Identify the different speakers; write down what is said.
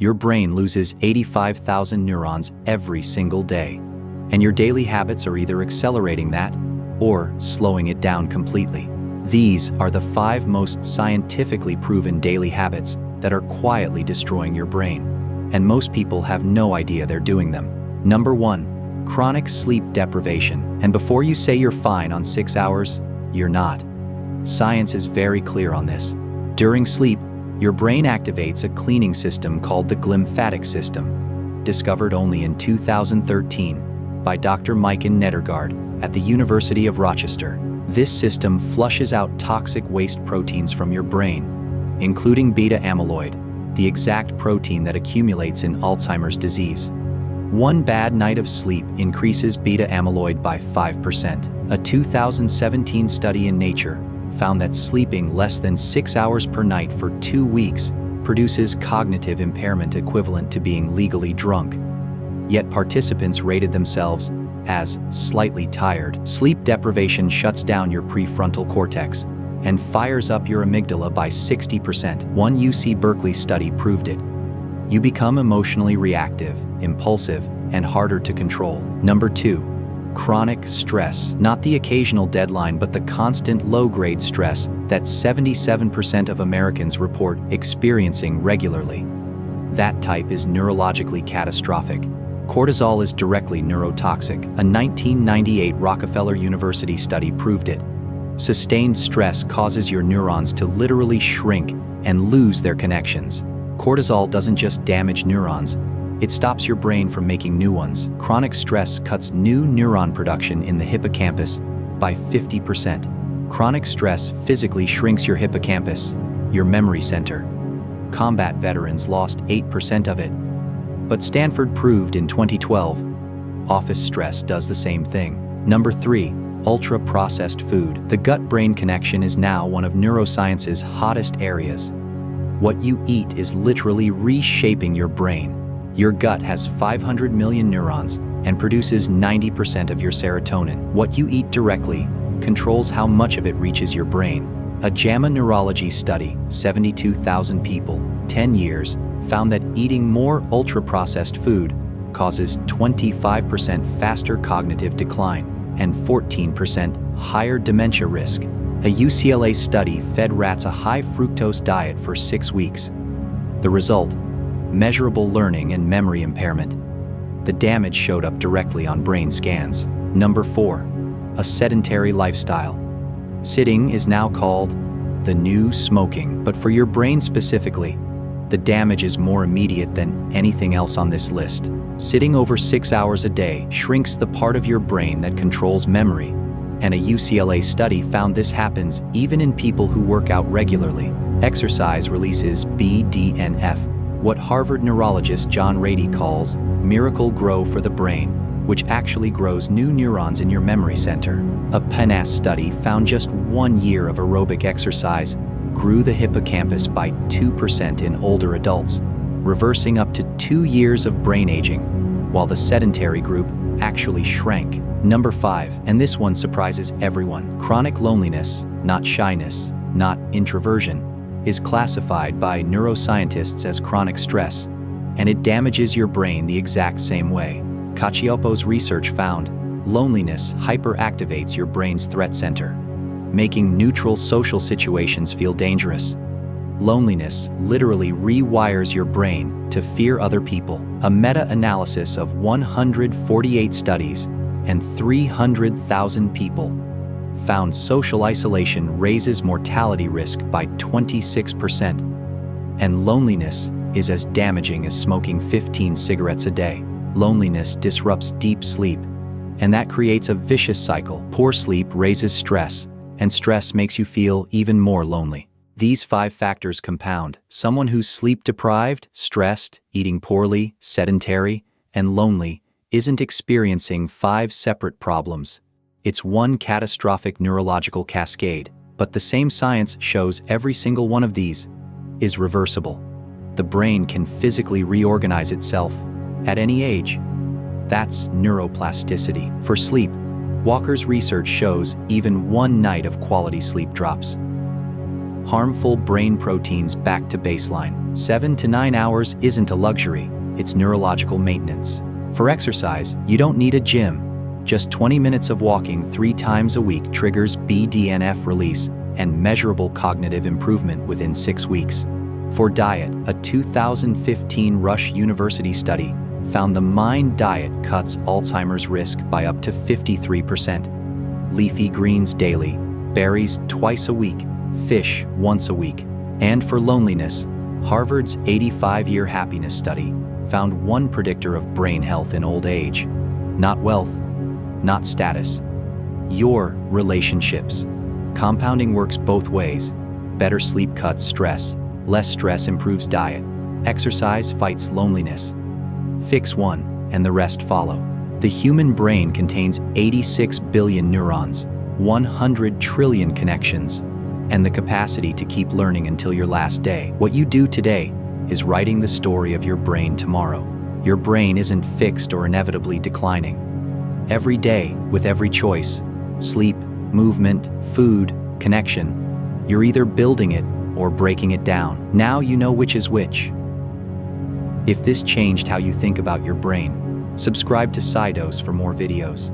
Speaker 1: Your brain loses 85,000 neurons every single day. And your daily habits are either accelerating that or slowing it down completely. These are the 5 most scientifically proven daily habits that are quietly destroying your brain. And most people have no idea they're doing them. Number 1, chronic sleep deprivation. And before you say you're fine on 6 hours, you're not. Science is very clear on this. During sleep, your brain activates a cleaning system called the glymphatic system, discovered only in 2013 by Dr. Maiken Nedergaard at the University of Rochester. This system flushes out toxic waste proteins from your brain, including beta amyloid, the exact protein that accumulates in Alzheimer's disease. One bad night of sleep increases beta amyloid by 5%. A 2017 study in Nature found that sleeping less than 6 hours per night for 2 weeks produces cognitive impairment equivalent to being legally drunk. Yet participants rated themselves as slightly tired. Sleep deprivation shuts down your prefrontal cortex and fires up your amygdala by 60%. One UC Berkeley study proved it. You become emotionally reactive, impulsive, and harder to control. Number 2, chronic stress. Not the occasional deadline, but the constant low-grade stress that 77% of Americans report experiencing regularly. That type is neurologically catastrophic. Cortisol is directly neurotoxic. A 1998 Rockefeller University study proved it. Sustained stress causes your neurons to literally shrink and lose their connections. Cortisol doesn't just damage neurons, it stops your brain from making new ones. Chronic stress cuts new neuron production in the hippocampus by 50%. Chronic stress physically shrinks your hippocampus, your memory center. Combat veterans lost 8% of it. But Stanford proved in 2012, office stress does the same thing. Number 3, ultra-processed food. The gut-brain connection is now one of neuroscience's hottest areas. What you eat is literally reshaping your brain. Your gut has 500 million neurons and produces 90% of your serotonin. What you eat directly controls how much of it reaches your brain. A JAMA neurology study, 72,000 people, 10 years, found that eating more ultra-processed food causes 25% faster cognitive decline and 14% higher dementia risk. A UCLA study fed rats a high-fructose diet for 6 weeks. The result? Measurable learning and memory impairment. The damage showed up directly on brain scans. Number 4, a sedentary lifestyle. Sitting is now called the new smoking, but for your brain specifically, the damage is more immediate than anything else on this list. Sitting over 6 hours a day shrinks the part of your brain that controls memory, and a UCLA study found this happens even in people who work out regularly. Exercise releases BDNF, what Harvard neurologist John Ratey calls miracle grow for the brain, which actually grows new neurons in your memory center. A PNAS study found just 1 year of aerobic exercise grew the hippocampus by 2% in older adults, reversing up to 2 years of brain aging, while the sedentary group actually shrank. Number 5, and this one surprises everyone. Chronic loneliness, not shyness, not introversion, is classified by neuroscientists as chronic stress, and it damages your brain the exact same way. Cacioppo's research found loneliness hyperactivates your brain's threat center, making neutral social situations feel dangerous. Loneliness literally rewires your brain to fear other people. A meta-analysis of 148 studies and 300,000 people found social isolation raises mortality risk by 26%, and loneliness is as damaging as smoking 15 cigarettes a day. Loneliness disrupts deep sleep, and that creates a vicious cycle. Poor sleep raises stress, and stress makes you feel even more lonely. These 5 factors compound. Someone who's sleep-deprived, stressed, eating poorly, sedentary, and lonely isn't experiencing 5 separate problems. It's one catastrophic neurological cascade, but the same science shows every single one of these is reversible. The brain can physically reorganize itself at any age. That's neuroplasticity. For sleep, Walker's research shows even 1 night of quality sleep drops harmful brain proteins back to baseline. 7 to 9 hours isn't a luxury, it's neurological maintenance. For exercise, you don't need a gym. Just 20 minutes of walking 3 times a week triggers BDNF release and measurable cognitive improvement within 6 weeks. For diet, a 2015 Rush University study found the MIND diet cuts Alzheimer's risk by up to 53%. Leafy greens daily, berries twice a week, fish once a week. And for loneliness, Harvard's 85-year happiness study found one predictor of brain health in old age. Not wealth, not status. Your relationships. Compounding works both ways. Better sleep cuts stress. Less stress improves diet. Exercise fights loneliness. Fix one, and the rest follow. The human brain contains 86 billion neurons, 100 trillion connections, and the capacity to keep learning until your last day. What you do today is writing the story of your brain tomorrow. Your brain isn't fixed or inevitably declining. Every day, with every choice, sleep, movement, food, connection, you're either building it or breaking it down. Now you know which is which. If this changed how you think about your brain, subscribe to SciDose for more videos.